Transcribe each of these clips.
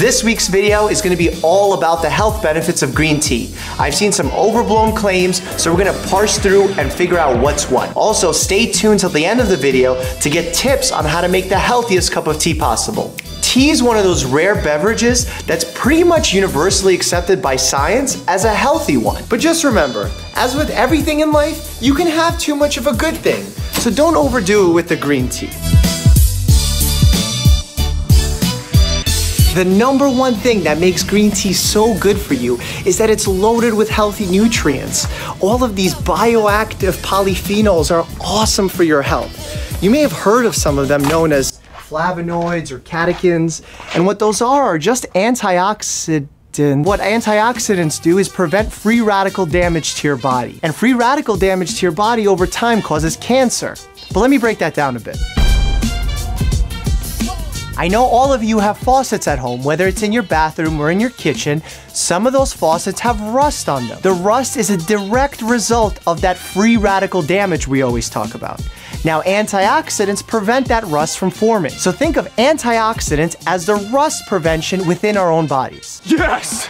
This week's video is going to be all about the health benefits of green tea. I've seen some overblown claims, so we're going to parse through and figure out what's what. Also, stay tuned till the end of the video to get tips on how to make the healthiest cup of tea possible. Tea is one of those rare beverages that's pretty much universally accepted by science as a healthy one. But just remember, as with everything in life, you can have too much of a good thing. So don't overdo it with the green tea. The number one thing that makes green tea so good for you is that it's loaded with healthy nutrients. All of these bioactive polyphenols are awesome for your health. You may have heard of some of them known as flavonoids or catechins, and what those are just antioxidants. What antioxidants do is prevent free radical damage to your body. And free radical damage to your body over time causes cancer. But let me break that down a bit. I know all of you have faucets at home, whether it's in your bathroom or in your kitchen. Some of those faucets have rust on them. The rust is a direct result of that free radical damage we always talk about. Now, antioxidants prevent that rust from forming. So think of antioxidants as the rust prevention within our own bodies. Yes!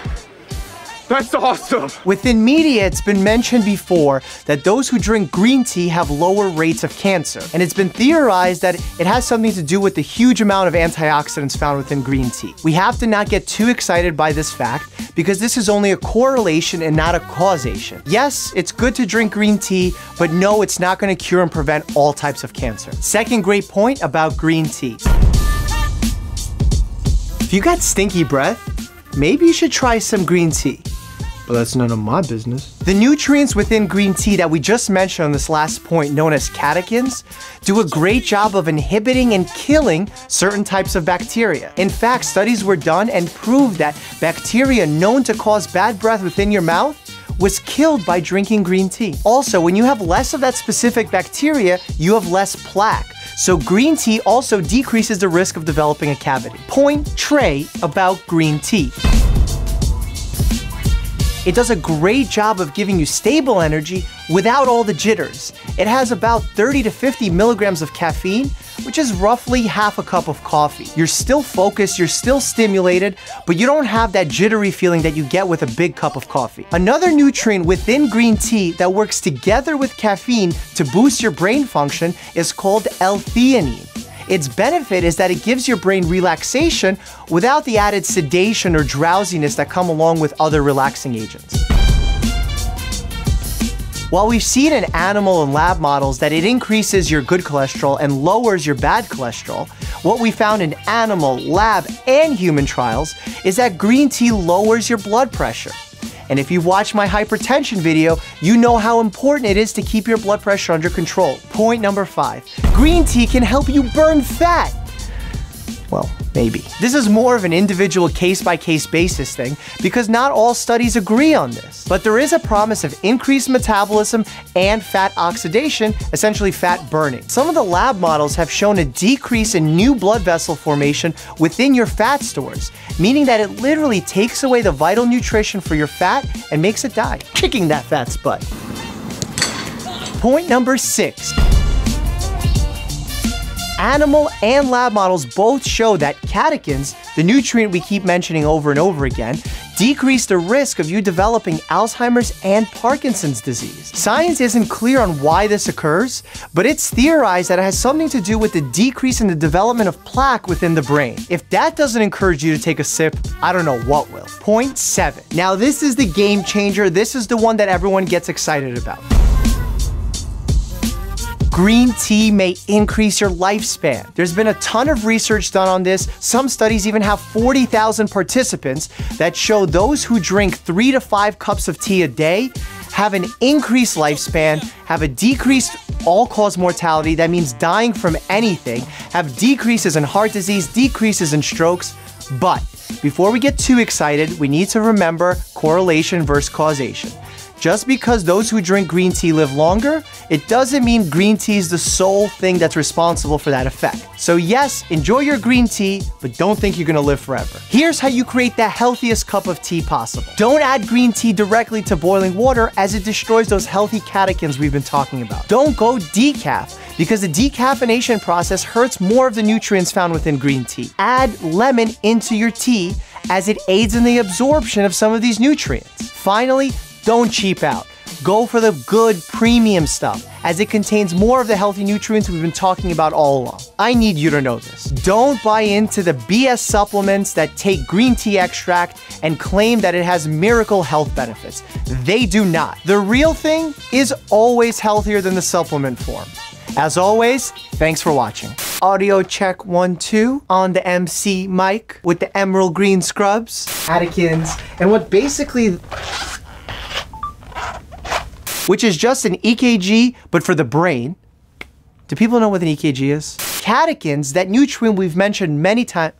That's awesome! Within media, it's been mentioned before that those who drink green tea have lower rates of cancer. And it's been theorized that it has something to do with the huge amount of antioxidants found within green tea. We have to not get too excited by this fact because this is only a correlation and not a causation. Yes, it's good to drink green tea, but no, it's not going to cure and prevent all types of cancer. Second great point about green tea. If you got stinky breath, maybe you should try some green tea. But that's none of my business. The nutrients within green tea that we just mentioned on this last point, known as catechins, do a great job of inhibiting and killing certain types of bacteria. In fact, studies were done and proved that bacteria known to cause bad breath within your mouth was killed by drinking green tea. Also, when you have less of that specific bacteria, you have less plaque. So green tea also decreases the risk of developing a cavity. Point tray about green tea. It does a great job of giving you stable energy without all the jitters. It has about 30 to 50 milligrams of caffeine, which is roughly half a cup of coffee. You're still focused, you're still stimulated, but you don't have that jittery feeling that you get with a big cup of coffee. Another nutrient within green tea that works together with caffeine to boost your brain function is called L-theanine. Its benefit is that it gives your brain relaxation without the added sedation or drowsiness that come along with other relaxing agents. While we've seen in animal and lab models that it increases your good cholesterol and lowers your bad cholesterol, what we found in animal, lab, and human trials is that green tea lowers your blood pressure. And if you've watched my hypertension video, you know how important it is to keep your blood pressure under control. Point number 5, green tea can help you burn fat. Well, maybe. This is more of an individual case-by-case basis thing because not all studies agree on this. But there is a promise of increased metabolism and fat oxidation, essentially fat burning. Some of the lab models have shown a decrease in new blood vessel formation within your fat stores, meaning that it literally takes away the vital nutrition for your fat and makes it die, kicking that fat's butt. Point number 6. Animal and lab models both show that catechins, the nutrient we keep mentioning over and over again, decrease the risk of you developing Alzheimer's and Parkinson's disease. Science isn't clear on why this occurs, but it's theorized that it has something to do with the decrease in the development of plaque within the brain. If that doesn't encourage you to take a sip, I don't know what will. Point 7. Now this is the game changer. This is the one that everyone gets excited about. Green tea may increase your lifespan. There's been a ton of research done on this. Some studies even have 40,000 participants that show those who drink 3 to 5 cups of tea a day have an increased lifespan, have a decreased all-cause mortality, that means dying from anything, have decreases in heart disease, decreases in strokes. But before we get too excited, we need to remember correlation versus causation. Just because those who drink green tea live longer, it doesn't mean green tea is the sole thing that's responsible for that effect. So yes, enjoy your green tea, but don't think you're gonna live forever. Here's how you create the healthiest cup of tea possible. Don't add green tea directly to boiling water as it destroys those healthy catechins we've been talking about. Don't go decaf, because the decaffeination process hurts more of the nutrients found within green tea. Add lemon into your tea as it aids in the absorption of some of these nutrients. Finally, don't cheap out. Go for the good premium stuff, as it contains more of the healthy nutrients we've been talking about all along. I need you to know this. Don't buy into the BS supplements that take green tea extract and claim that it has miracle health benefits. They do not. The real thing is always healthier than the supplement form. As always, thanks for watching. Audio check 1, 2 on the MC mic with the emerald green scrubs. Catechins, and what basically, which is just an EKG, but for the brain. Do people know what an EKG is? Catechins, that nutrient we've mentioned many times.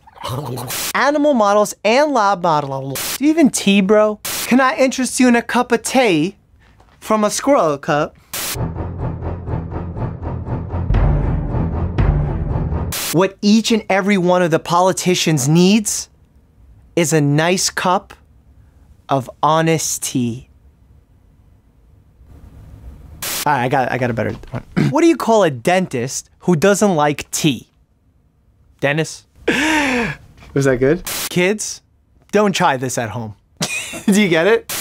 Animal models and lab models. Do you even tea, bro? Can I interest you in a cup of tea from a squirrel cup? What each and every one of the politicians needs is a nice cup of honest tea. All right, I got a better one. What do you call a dentist who doesn't like tea? Dennis? Was that good? Kids, don't try this at home. Do you get it?